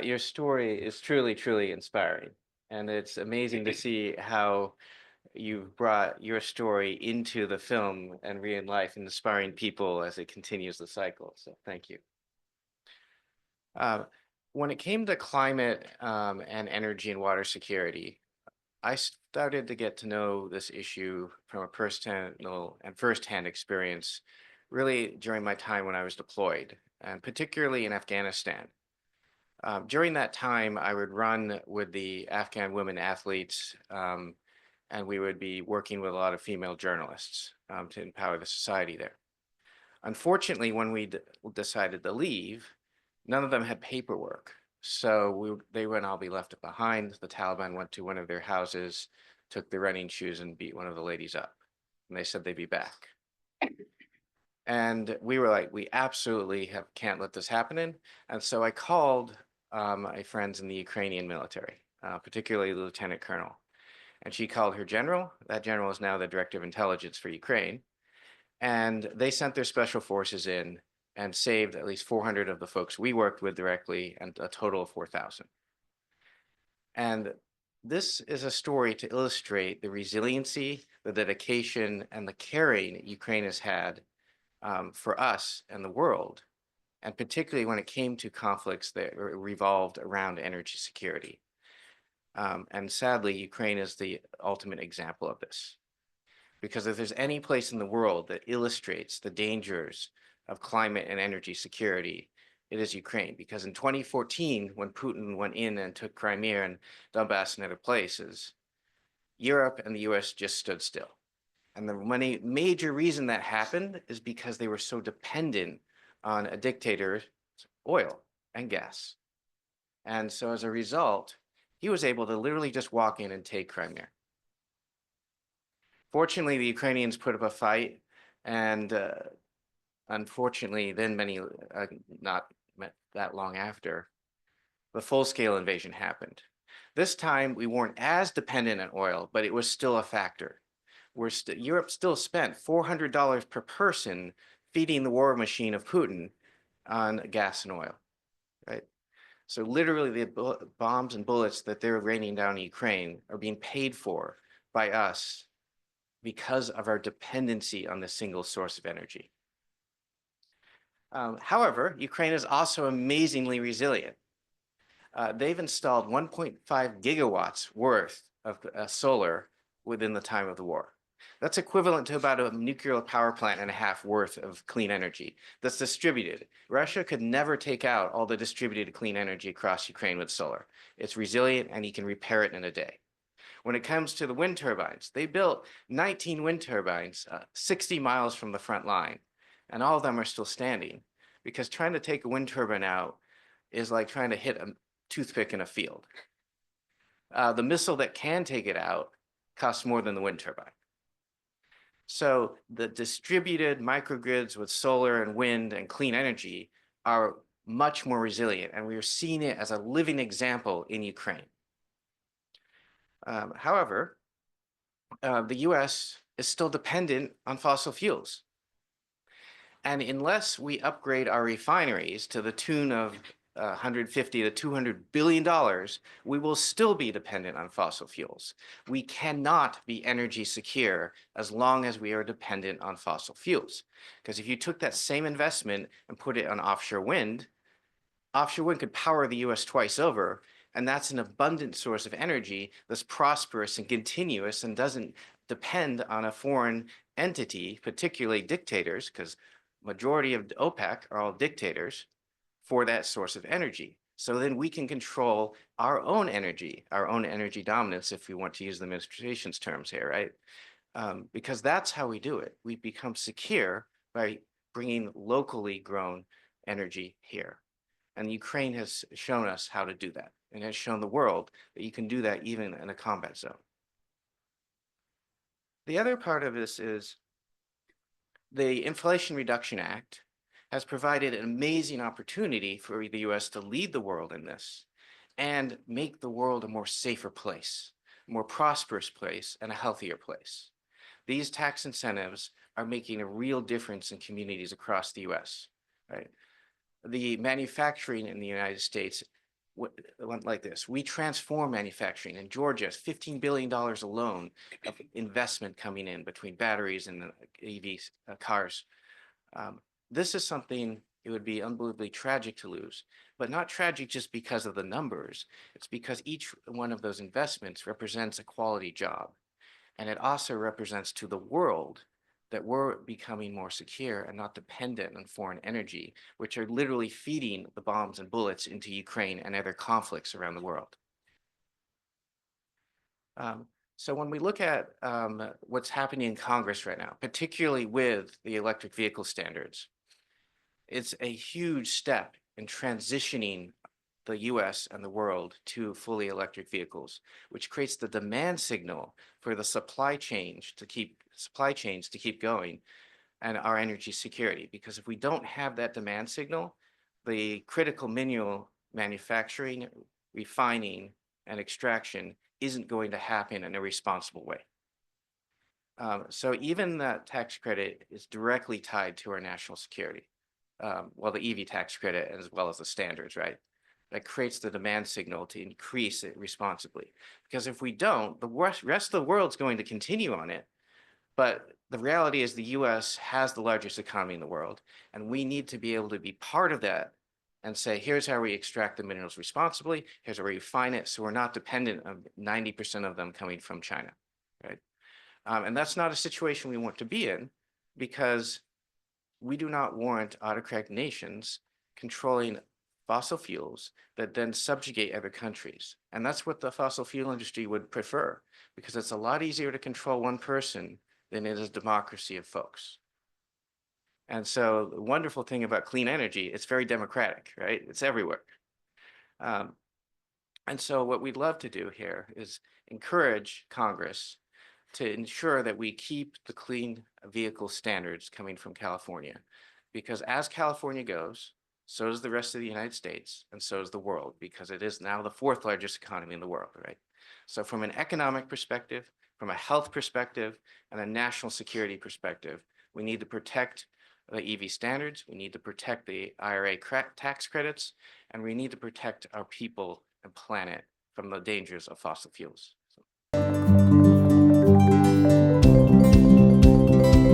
Your story is truly, truly inspiring. And it's amazing to see how you've brought your story into the film and real life, and inspiring people as it continues the cycle. So thank you. Uh, when it came to climate and energy and water security, I started to get to know this issue from a personal and firsthand experience, really during my time when I was deployed, and particularly in Afghanistan. During that time, I would run with the Afghan women athletes, and we would be working with a lot of female journalists to empower the society there. Unfortunately, when we decided to leave, none of them had paperwork. So they went all be left behind. The Taliban went to one of their houses, took their running shoes, and beat one of the ladies up. And they said they'd be back. And we were like, we absolutely can't let this happen. And so I called my friends in the Ukrainian military, particularly the lieutenant colonel. And she called her general. That general is now the director of intelligence for Ukraine. And they sent their special forces in and saved at least 400 of the folks we worked with directly, and a total of 4,000. And this is a story to illustrate the resiliency, the dedication, and the caring Ukraine has had for us and the world, and particularly when it came to conflicts that revolved around energy security. And sadly, Ukraine is the ultimate example of this. Because if there's any place in the world that illustrates the dangers of climate and energy security, it is Ukraine. Because in 2014, when Putin went in and took Crimea and Donbass and other places, Europe and the US just stood still. And the major reason that happened is because they were so dependent on a dictator's oil and gas. And so as a result, he was able to literally just walk in and take Crimea. Fortunately, the Ukrainians put up a fight, and unfortunately, then not that long after, the full-scale invasion happened. This time, we weren't as dependent on oil, but it was still a factor. Europe still spent $400 per person feeding the war machine of Putin on gas and oil, right? So literally the bombs and bullets that they're raining down in Ukraine are being paid for by us because of our dependency on the single source of energy. However, Ukraine is also amazingly resilient. They've installed 1.5 gigawatts worth of solar within the time of the war. That's equivalent to about a nuclear power plant and a half worth of clean energy that's distributed. Russia could never take out all the distributed clean energy across Ukraine with solar. It's resilient, and you can repair it in a day. When it comes to the wind turbines, they built 19 wind turbines 60 miles from the front line, and all of them are still standing, because trying to take a wind turbine out is like trying to hit a toothpick in a field. The missile that can take it out costs more than the wind turbine. So the distributed microgrids with solar and wind and clean energy are much more resilient, and we are seeing it as a living example in Ukraine. However, the US is still dependent on fossil fuels. And unless we upgrade our refineries to the tune of 150 to $200 billion, we will still be dependent on fossil fuels. We cannot be energy secure as long as we are dependent on fossil fuels. Because if you took that same investment and put it on offshore wind could power the US twice over, and that's an abundant source of energy that's prosperous and continuous and doesn't depend on a foreign entity, particularly dictators, because majority of OPEC are all dictators, for that source of energy. So then we can control our own energy dominance, if we want to use the administration's terms here, right? Because that's how we do it. We become secure by bringing locally grown energy here. And Ukraine has shown us how to do that, and has shown the world that you can do that even in a combat zone. The other part of this is the Inflation Reduction Act has provided an amazing opportunity for the US to lead the world in this and make the world a more safer place, a more prosperous place, and a healthier place. These tax incentives are making a real difference in communities across the US, right? The manufacturing in the United States went like this. We transform manufacturing. In Georgia, $15 billion alone of investment coming in between batteries and the EV cars. This is something it would be unbelievably tragic to lose, but not tragic just because of the numbers. It's because each one of those investments represents a quality job. And it also represents to the world that we're becoming more secure and not dependent on foreign energy, which are literally feeding the bombs and bullets into Ukraine and other conflicts around the world. So when we look at what's happening in Congress right now, particularly with the electric vehicle standards, it's a huge step in transitioning the US and the world to fully electric vehicles, which creates the demand signal for the supply chains to keep going and our energy security. Because if we don't have that demand signal, the critical mineral manufacturing, refining, and extraction isn't going to happen in a responsible way. So even that tax credit is directly tied to our national security. Well, the EV tax credit as well as the standards, right? That creates the demand signal to increase it responsibly. Because if we don't, the rest of the world's going to continue on it. But the reality is the US has the largest economy in the world, and we need to be able to be part of that and say, here's how we extract the minerals responsibly, here's how we refine it, so we're not dependent on 90% of them coming from China, right? And that's not a situation we want to be in, because we do not warrant autocratic nations controlling fossil fuels that then subjugate other countries. And that's what the fossil fuel industry would prefer, because it's a lot easier to control one person than it is a democracy of folks. And so the wonderful thing about clean energy, it's very democratic, right? It's everywhere. And so what we'd love to do here is encourage Congress to ensure that we keep the clean vehicle standards coming from California. Because as California goes, so does the rest of the United States, and so does the world, because it is now the fourth largest economy in the world, right? So from an economic perspective, from a health perspective, and a national security perspective, we need to protect the EV standards, we need to protect the IRA tax credits, and we need to protect our people and planet from the dangers of fossil fuels. So.